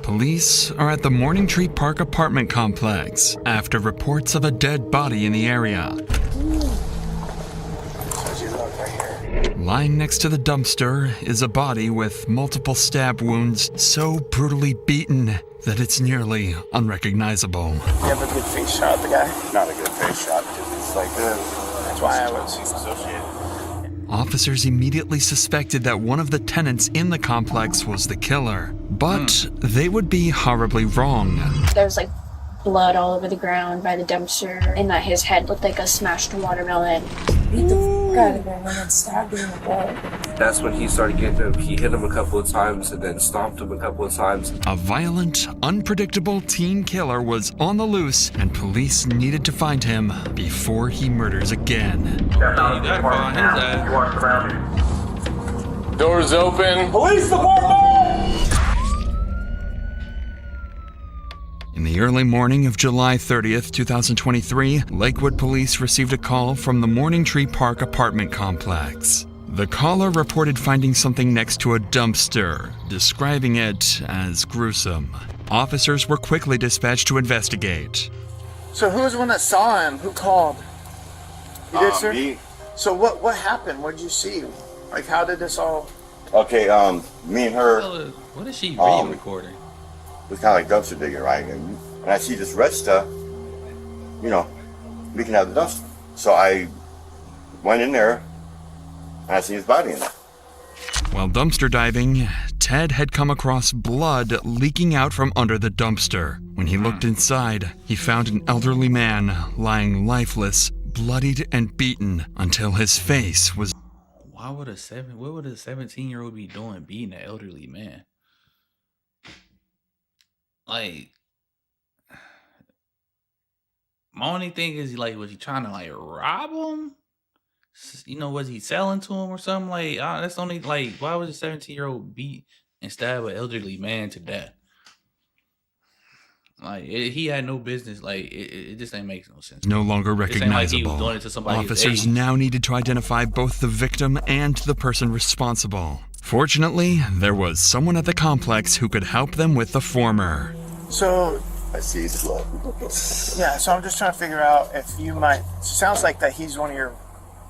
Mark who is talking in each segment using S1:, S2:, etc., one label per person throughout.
S1: Police are at the Morning Tree Park apartment complex after reports of a dead body in the area. Lying next to the dumpster is a body with multiple stab wounds so brutally beaten that it's nearly unrecognizable.
S2: You have a good face shot of the guy?
S3: Not a good face shot because it's like this.
S2: That's why I was
S3: associated.
S1: Officers immediately suspected that one of the tenants in the complex was the killer, but they would be horribly wrong.
S4: There was like blood all over the ground by the dumpster, and that his head looked like a smashed watermelon.
S5: Beat the fuck out of him and then stabbed him in the head.
S6: That's when he started getting him. He hit him a couple of times and then stomped him a couple of times.
S1: A violent, unpredictable teen killer was on the loose, and police needed to find him before he murders again.
S7: You gotta find his ass.
S3: Doors open.
S2: Police department!
S1: In the early morning of July 30th, 2023, Lakewood police received a call from the Morning Tree Park apartment complex. The caller reported finding something next to a dumpster, describing it as gruesome. Officers were quickly dispatched to investigate.
S2: So who was the one that saw him? Who called? You did, sir?
S3: Me.
S2: So what happened? What did you see? Like, how did this all...
S3: Okay, me and her
S7: What is she video recording?
S3: was kind of like dumpster digging, right? And I see this red stuff, you know, leaking out of the dumpster. So I went in there and I see his body in there.
S1: While dumpster diving, Ted had come across blood leaking out from under the dumpster. When he looked inside, he found an elderly man lying lifeless, bloodied and beaten until his face was...
S7: What would a 17-year-old be doing beating an elderly man? Like, my only thing is, like, was he trying to, like, rob him? You know, was he selling to him or something? Like, that's only, like, why would a 17-year-old beat and stab an elderly man to death? Like, he had no business. Like, it just ain't making no sense.
S1: No longer
S7: This ain't like he
S1: recognizable.
S7: was doing it to somebody his
S1: Officers
S7: age.
S1: now needed to identify both the victim and the person responsible. Fortunately, there was someone at the complex who could help them with the former.
S2: So,
S3: I see his blood.
S2: yeah, so I'm just trying to figure out if you might... Sounds like that he's one of your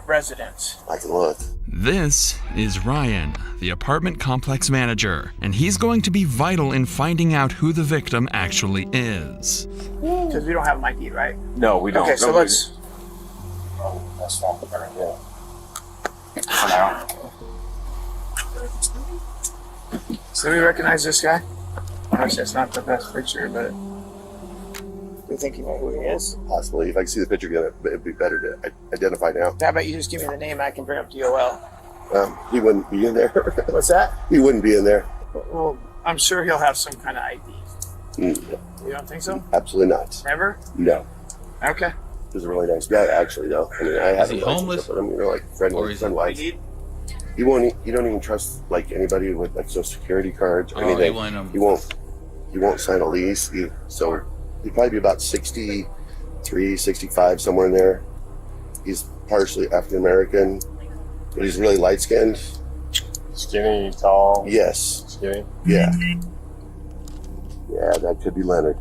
S2: residents.
S3: I can look.
S1: This is Ryan, the apartment complex manager, and he's going to be vital in finding out who the victim actually is.
S2: Because we don't have an ID, right?
S3: No, we don't.
S2: Okay, so let's...
S3: That's not the better, yeah. For now.
S2: So we recognize this guy? Obviously, it's not the best picture, but... Do you think you know who he is?
S3: Possibly. If I can see the picture again, it'd be better to identify now.
S2: How about you just give me the name, I can bring up DOL.
S3: He wouldn't be in there.
S2: What's that?
S3: He wouldn't be in there.
S2: Well, I'm sure he'll have some kind of ID.
S3: Mm,
S2: You don't think so?
S3: absolutely not.
S2: Never?
S3: No.
S2: Okay.
S3: He's a really nice guy, actually, though. I mean, I have
S7: he
S3: a relationship
S7: homeless?
S3: with him, you know, like friend
S7: Or is he-
S3: wise. You don't even trust like anybody with like social security cards or
S7: Oh,
S3: anything.
S7: he won't,
S3: He won't sign a lease. So he'd probably be about 63, 65, somewhere in there. He's partially African American, but he's really light skinned.
S8: Skinny, tall,
S3: Yes.
S8: skinny.
S3: Yeah. Yeah, that could be Leonard.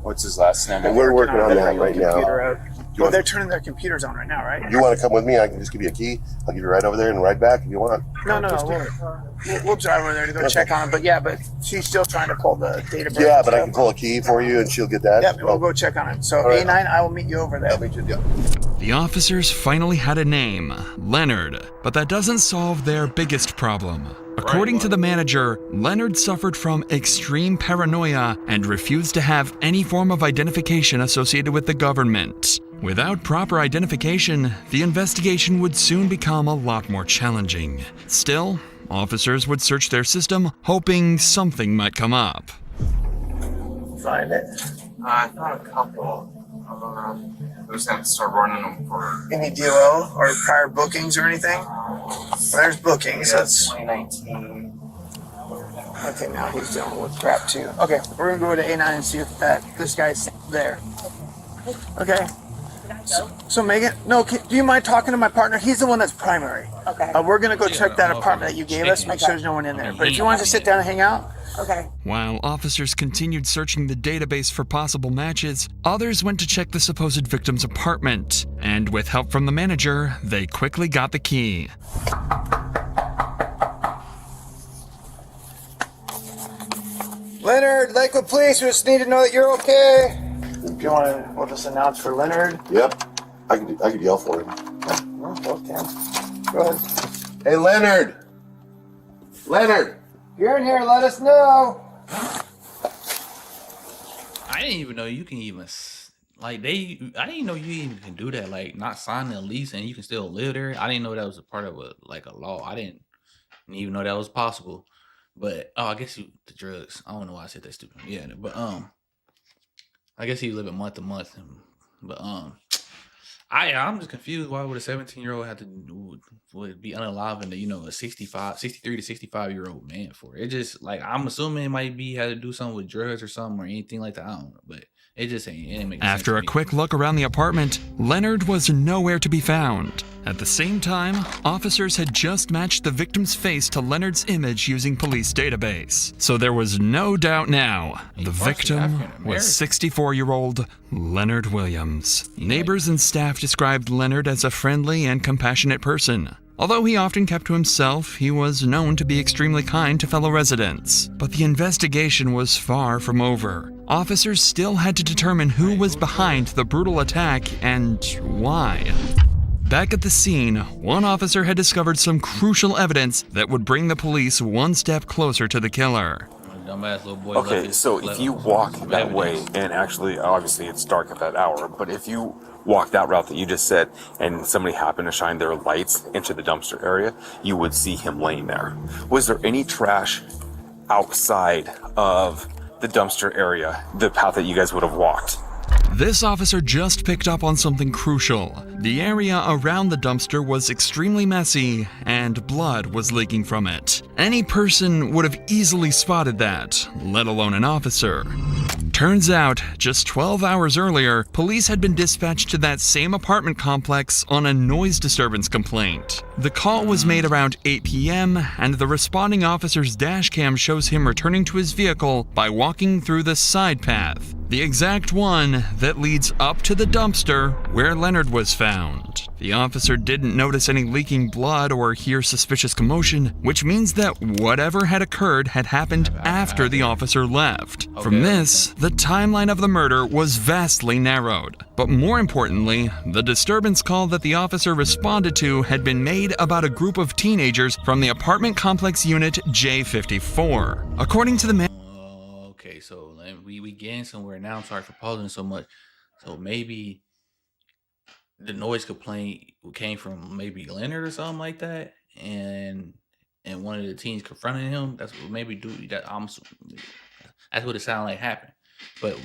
S8: What's his last name?
S3: And we're working on that right now.
S2: Computer out. Well, they're turning their computers on right now, right?
S3: You want to come with me? I can just give you a key. I'll give you a ride over there and ride back if you want.
S2: No. We'll drive over there to go check on him. But yeah, but she's still trying to pull the data.
S3: Yeah, but I can pull a key for you and she'll get that.
S2: Yeah, we'll go check on him. So
S3: right.
S2: A9, I will meet you over there.
S3: I'll meet you. Yeah.
S1: The officers finally had a name, Leonard, but that doesn't solve their biggest problem. According to the manager, Leonard suffered from extreme paranoia and refused to have any form of identification associated with the government. Without proper identification, the investigation would soon become a lot more challenging. Still, officers would search their system, hoping something might come up.
S2: Find it.
S6: I found a couple. We just have to start running them for
S2: Any DOL or prior bookings or anything? There's bookings. That's
S6: 2019.
S2: okay. Now he's dealing with crap too. Okay, we're gonna go to A9 and see if this guy's there. Okay. So Megan, no, do you mind talking to my partner? He's the one that's primary.
S5: Okay.
S2: We're gonna go check that apartment that you gave us, make sure there's no one in there. But if you want to sit down and hang out.
S5: Okay.
S1: While officers continued searching the database for possible matches, others went to check the supposed victim's apartment. And with help from the manager, they quickly got the key.
S2: Leonard, Lakewood Police, we just need to know that you're okay. If you want to, we'll just announce for Leonard.
S3: Yep. I could yell for him.
S2: Well, both can. Go ahead.
S3: Hey, Leonard! Leonard!
S2: If you're in here, let us know.
S7: I didn't even know you can even I didn't know you even can do that. Like not signing a lease and you can still live there. I didn't know that was a part of a law. I didn't even know that was possible. But I guess the drugs. I don't know why I said that stupid. Yeah, but I guess he living month to month. But I'm just confused. Why would a 17-year-old have to would be unaliving to a 63 to 65-year-old man for it? Just like I'm assuming it might be had to do something with drugs or something or anything like that. I don't know, but it just ain't making sense.
S1: After a quick look around the apartment, Leonard was nowhere to be found. At the same time, officers had just matched the victim's face to Leonard's image using police database. So there was no doubt now. The victim was 64-year-old Leonard Williams. Neighbors and staff described Leonard as a friendly and compassionate person. Although he often kept to himself, he was known to be extremely kind to fellow residents. But the investigation was far from over. Officers still had to determine who was behind the brutal attack and why. Back at the scene, one officer had discovered some crucial evidence that would bring the police one step closer to the killer.
S8: Okay, so if you walk that way, and actually, obviously it's dark at that hour, but if you walk that route that you just said, and somebody happened to shine their lights into the dumpster area, you would see him laying there. Was there any trash outside of the dumpster area, the path that you guys would have walked?
S1: This officer just picked up on something crucial. The area around the dumpster was extremely messy, and blood was leaking from it. Any person would have easily spotted that, let alone an officer. Turns out, just 12 hours earlier, police had been dispatched to that same apartment complex on a noise disturbance complaint. The call was made around 8 p.m., and the responding officer's dash cam shows him returning to his vehicle by walking through the side path, the exact one that leads up to the dumpster where Leonard was found. The officer didn't notice any leaking blood or hear suspicious commotion, which means that whatever had occurred had happened after the officer left. From this, the timeline of the murder was vastly narrowed. But more importantly, the disturbance call that the officer responded to had been made about a group of teenagers from the apartment complex unit J54. According to the man.
S7: Okay, so we getting somewhere now. I'm sorry for pausing so much. So maybe the noise complaint came from maybe Leonard or something like that, and one of the teens confronted him. That's what maybe that's what it sounded like happened, but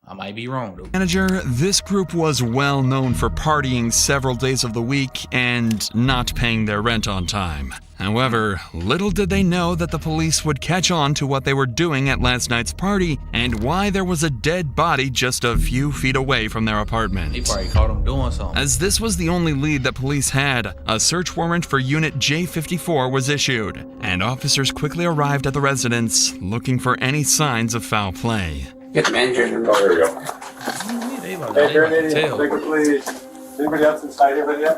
S7: I might be wrong though.
S1: Manager, this group was well known for partying several days of the week and not paying their rent on time. However, little did they know that the police would catch on to what they were doing at last night's party and why there was a dead body just a few feet away from their apartment.
S7: He probably caught him doing something.
S1: As this was the only lead that police had, a search warrant for Unit J54 was issued, and officers quickly arrived at the residence looking for any signs of foul play.
S2: Get the manager's room.
S8: Oh, there we go.
S7: Hey,
S8: Please. Anybody else inside here with you?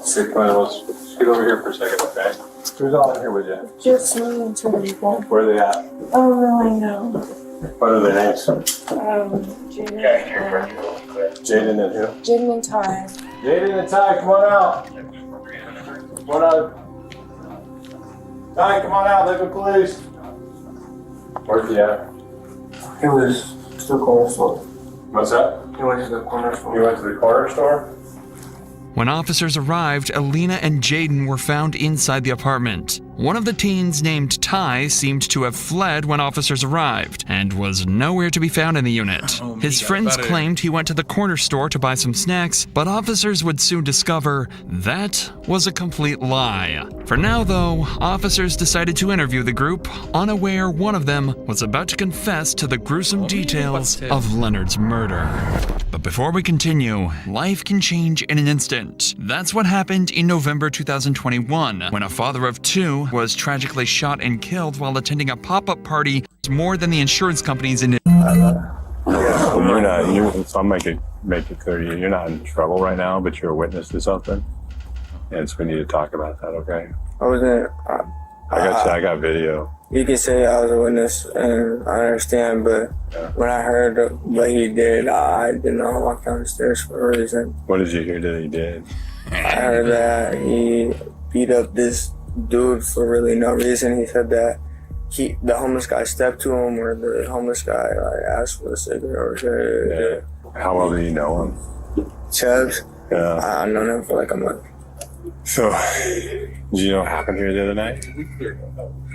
S8: Scoot over here for a second, okay? Who's all in here with you?
S5: Just me and two people.
S8: Where are they at?
S5: Oh, really? No.
S8: What are their names?
S5: Jaden.
S8: Jaden and who?
S5: Jaden and Ty.
S8: Jaden and Ty, come on out. Come on out. Ty, come on out, Lakewood Police. Where's he at?
S2: He was to the corner store.
S8: What's that?
S2: He went to the corner store.
S8: You went to the corner store?
S1: When officers arrived, Alina and Jaden were found inside the apartment. One of the teens named Ty seemed to have fled when officers arrived and was nowhere to be found in the unit. His friends claimed he went to the corner store to buy some snacks, but officers would soon discover that was a complete lie. For now, though, officers decided to interview the group, unaware one of them was about to confess to the gruesome details of Leonard's murder. But before we continue, life can change in an instant. That's what happened in November 2021, when a father of two was tragically shot and killed while attending a pop-up party more than the insurance companies in
S9: You're not, so I'll make it clear to you, you're not in trouble right now, but you're a witness to something. And so we need to talk about that, okay?
S2: I wasn't.
S9: I got video.
S2: You can say I was a witness, and I understand, but when I heard what he did, I did not walk down the stairs for a reason.
S9: What did you hear that he did?
S2: I heard that he beat up this dude for really no reason. He said that the homeless guy stepped to him, or the homeless guy asked for a cigarette. Or
S9: How well do you know him?
S2: Chubbs?
S9: Yeah.
S2: I've known him for like a month.
S9: So, did you know what happened here the other night?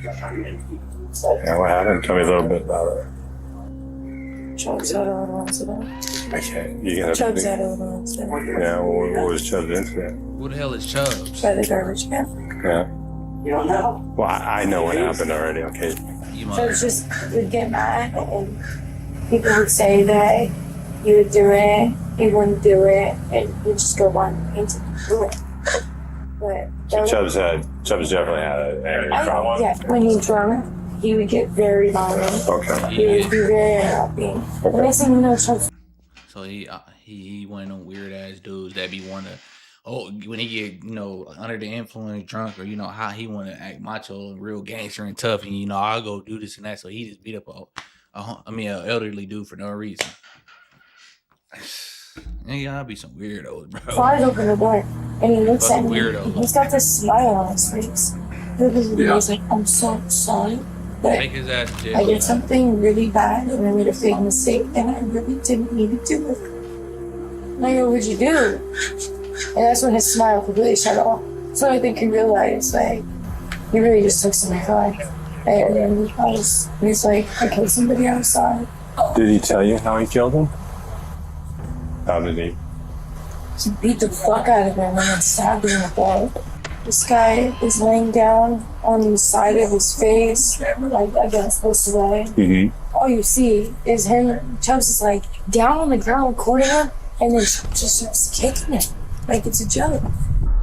S9: Yeah, what happened? Tell me a little bit about it.
S5: Chubbs had a little incident.
S9: I can't. You gotta.
S5: Chubbs had a little incident.
S9: Yeah, what was Chubbs' incident?
S7: Who the hell is Chubbs?
S5: By the garbage can.
S9: Yeah.
S5: You don't know?
S9: Well, I know what happened already, okay?
S5: Chubbs just would get mad, and people would say that he would do it, he wouldn't do it, and he'd just go on into do it. But
S9: So Chubbs definitely had an angry problem.
S5: yeah, when he drunk, he would get very violent.
S9: Okay.
S5: He would be very unhappy. The next thing you know, Chubbs.
S7: So he one of them weird ass dudes that be wanting to, when he get, under the influence, drunk, or how he want to act macho and real gangster and tough, and I'll go do this and that. So he just beat up an elderly dude for no reason. Yeah, I'll be some weirdos, bro.
S5: Flies open the door, and he looks at me.
S7: Weirdo.
S5: He's got this smile on his face. He's like, I'm so sorry, but
S7: Take his ass to jail.
S5: I did something really bad, and I made a big mistake, and I really didn't need to do it. And I go, what'd you do? And that's when his smile completely shut off. So I think he realized, he really just took something life. And he's like, I killed somebody outside.
S9: Did he tell you how he killed him? How did he?
S5: He beat the fuck out of him and then stabbed him in the back. This guy is laying down on the side of his face, like against this way.
S9: Mm-hmm.
S5: All you see is him, Chubbs is down on the ground recording him, and then just starts kicking him like it's a joke.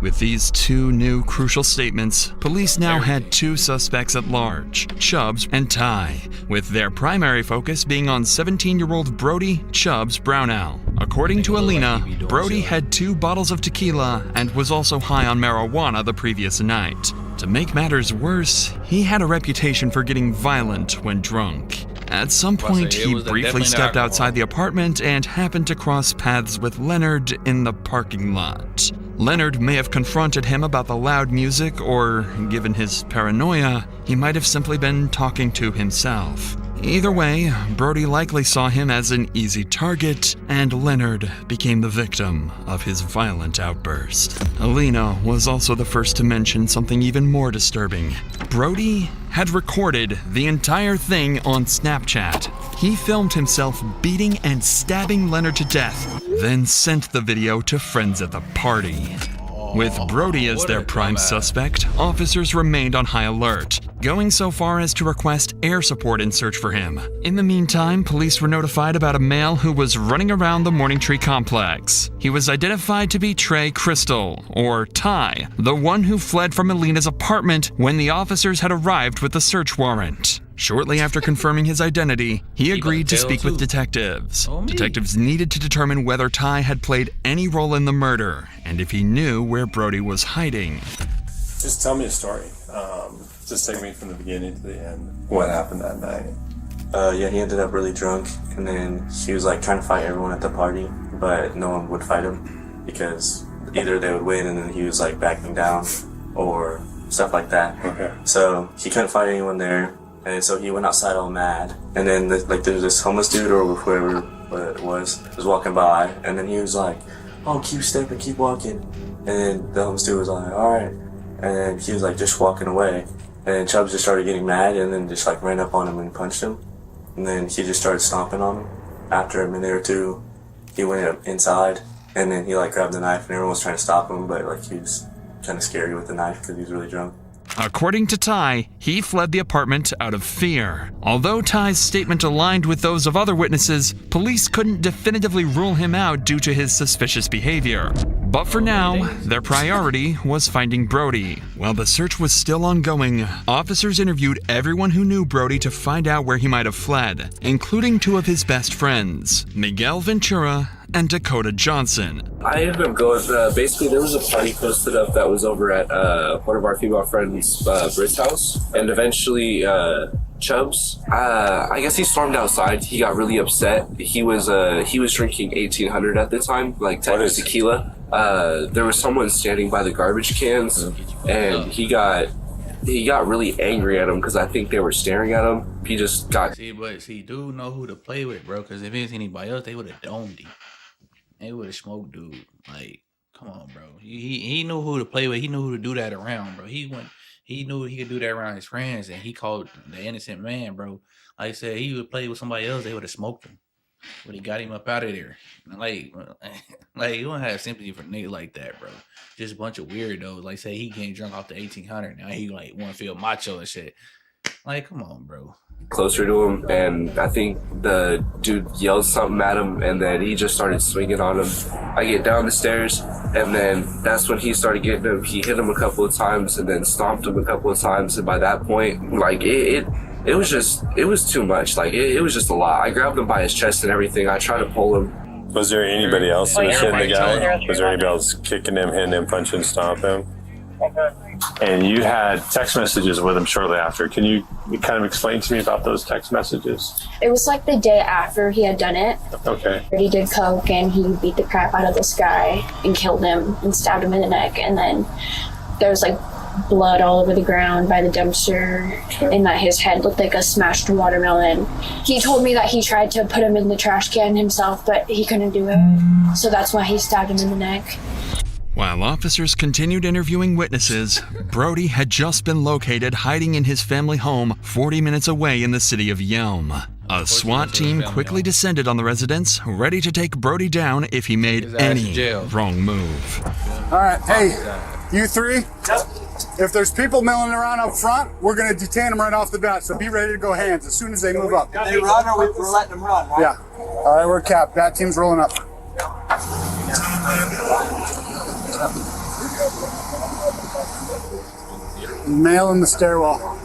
S1: With these two new crucial statements, police now had two suspects at large, Chubbs and Ty, with their primary focus being on 17-year-old Brody Chubbs Brownell. According to Alina, Brody had 2 bottles of tequila and was also high on marijuana the previous night. To make matters worse, he had a reputation for getting violent when drunk. At some point, he briefly stepped outside the apartment and happened to cross paths with Leonard in the parking lot. Leonard may have confronted him about the loud music, or, given his paranoia, he might have simply been talking to himself. Either way, Brody likely saw him as an easy target, and Leonard became the victim of his violent outburst. Alina was also the first to mention something even more disturbing. Brody had recorded the entire thing on Snapchat. He filmed himself beating and stabbing Leonard to death, then sent the video to friends at the party. With Brody as their prime suspect, officers remained on high alert, going so far as to request air support in search for him. In the meantime, police were notified about a male who was running around the Morning Tree complex. He was identified to be Trey Crystal, or Ty, the one who fled from Alina's apartment when the officers had arrived with the search warrant. Shortly after confirming his identity, he agreed to speak with detectives. Detectives needed to determine whether Ty had played any role in the murder, and if he knew where Brody was hiding.
S9: Just tell me a story. Just take me from the beginning to the end. What happened that night?
S10: He ended up really drunk, and then he was trying to fight everyone at the party, but no one would fight him because either they would win and then he was backing down or stuff like that.
S9: Okay.
S10: So he couldn't fight anyone there. And so he went outside all mad. And then there was this homeless dude or whoever it was walking by. And then he was like, oh, keep stepping, keep walking. And then the homeless dude was like, all right. And then he was just walking away. And Chubbs just started getting mad and then just like ran up on him and punched him. And then he just started stomping on him. After a minute or two, he went up inside and then he like grabbed the knife and everyone was trying to stop him, but like he was kind of scary with the knife because he was really drunk.
S1: According to Ty, he fled the apartment out of fear. Although Ty's statement aligned with those of other witnesses, police couldn't definitively rule him out due to his suspicious behavior. But for now, their priority was finding Brody. While the search was still ongoing, officers interviewed everyone who knew Brody to find out where he might have fled, including two of his best friends, Miguel Ventura and Dakota Johnson.
S11: I ended up going, basically there was a party posted up that was over at one of our female friends' Brit's house, and eventually Chubbs, I guess he stormed outside. He got really upset. He was drinking 1800 at the time, like Texas tequila. There was someone standing by the garbage cans, and he got really angry at him because I think they were staring at him. He just got...
S7: See, dude know who to play with, bro, because if it was anybody else, they would have domed him. They would have smoked dude. Like, come on, bro. He knew who to play with. He knew who to do that around, bro. He knew he could do that around his friends, and he called the innocent man, bro. Like I said, he would play with somebody else, they would have smoked him. But he got him up out of there. Like you don't have sympathy for niggas like that, bro. Just a bunch of weirdos. Like, say he getting drunk off the 1800. Now he like want to feel macho and shit. Like, come on, bro.
S11: Closer to him, and I think the dude yelled something at him, and then he just started swinging on him. I get down the stairs, and then that's when he started getting him. He hit him a couple of times, and then stomped him a couple of times. And by that point, like it was too much. Like it was just a lot. I grabbed him by his chest and everything. I tried to pull him.
S9: Was there anybody else that was hitting the guy? Was there anybody else kicking him, hitting him, punching, stomping him? And you had text messages with him shortly after. Can you kind of explain to me about those text messages?
S4: It was like the day after he had done it.
S9: Okay.
S4: He did coke and he beat the crap out of this guy and killed him and stabbed him in the neck. And then there was like blood all over the ground by the dumpster, and that his head looked like a smashed watermelon. He told me that he tried to put him in the trash can himself, but he couldn't do it. So that's why he stabbed him in the neck.
S1: While officers continued interviewing witnesses, Brody had just been located hiding in his family home 40 minutes away in the city of Yelm. A SWAT team quickly descended on the residence, ready to take Brody down if he made any wrong move.
S12: All right, hey, you three, if there's people milling around up front, we're going to detain them right off the bat, so be ready to go hands as soon as they move up.
S13: They run or we're letting them run, right?
S12: Yeah. All right, we're capped. Bat team's rolling up. Male in the stairwell.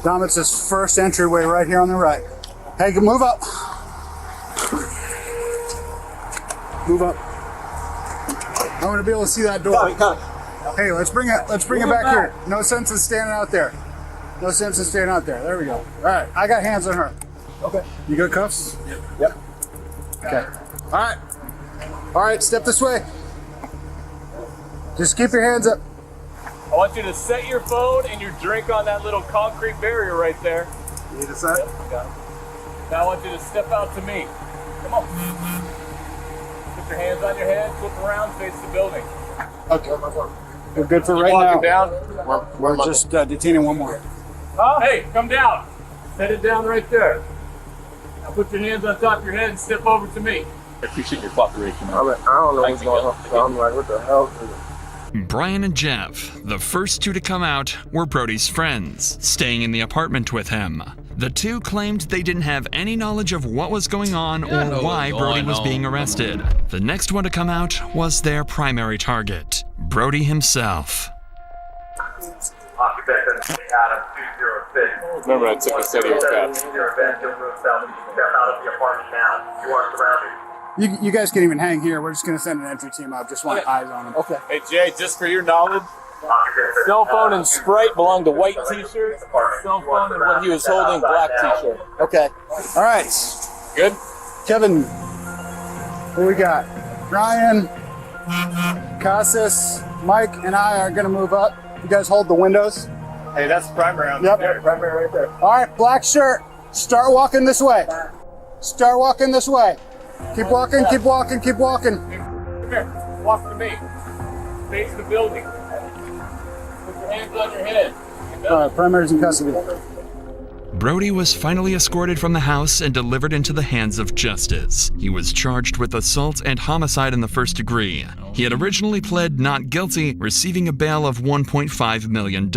S12: Domitz's first entryway right here on the right. Hey, move up. Move up. I want to be able to see that door. Hey, let's bring it back here. No sense in standing out there. No sense in standing out there. There we go. All right, I got hands on her. Okay. You got cuffs? Yep. Okay. All right, step this way. Just keep your hands up.
S14: I want you to set your phone and your drink on that little concrete barrier right there.
S12: You need a set?
S14: Yep, got it. Now I want you to step out to me. Come on. Put your hands on your head, flip around, face the building.
S12: Okay. We're good for right now.
S14: Down.
S12: We're just detaining one more.
S14: Hey, come down. Set it down right there. Now put your hands on top of your head and step over to me. I appreciate your cooperation.
S2: I don't know what's going on. I'm like, what the hell?
S1: Brian and Jeff, the first two to come out, were Brody's friends, staying in the apartment with him. The two claimed they didn't have any knowledge of what was going on or why Brody was being arrested. The next one to come out was their primary target, Brody himself.
S14: Remember, I took a steady cab.
S12: You guys can even hang here. We're just going to send an entry team out. Just want eyes on them.
S14: Okay. Hey, Jay, just for your knowledge, cell phone and Sprite belong to white t-shirt. Cell phone and what he was holding, black t-shirt.
S12: Okay. All right.
S14: Good?
S12: Kevin, who we got? Ryan, Casas, Mike, and I are going to move up. You guys hold the windows.
S14: Hey, that's the primary on
S12: Yep. Primary right there. All right, black shirt. Start walking this way. Start walking this way. Keep walking, keep walking, keep walking.
S14: Come here. Walk to me. Face the building. Put your hands on your head. Get
S12: Primary's in custody.
S1: Brody was finally escorted from the house and delivered into the hands of justice. He was charged with assault and homicide in the first degree. He had originally pled not guilty, receiving a bail of $1.5 million.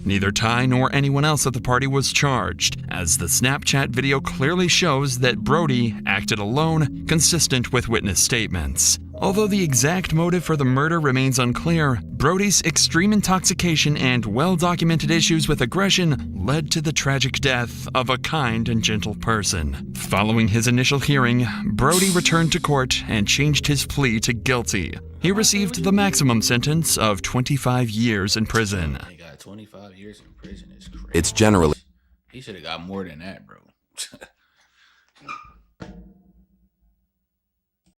S1: Neither Ty nor anyone else at the party was charged, as the Snapchat video clearly shows that Brody acted alone, consistent with witness statements. Although the exact motive for the murder remains unclear, Brody's extreme intoxication and well-documented issues with aggression led to the tragic death of a kind and gentle person. Following his initial hearing, Brody returned to court and changed his plea to guilty. He received the maximum sentence of 25 years in prison.
S7: He got 25 years in prison. It's crazy.
S15: It's generally...
S7: He should have got more than that, bro.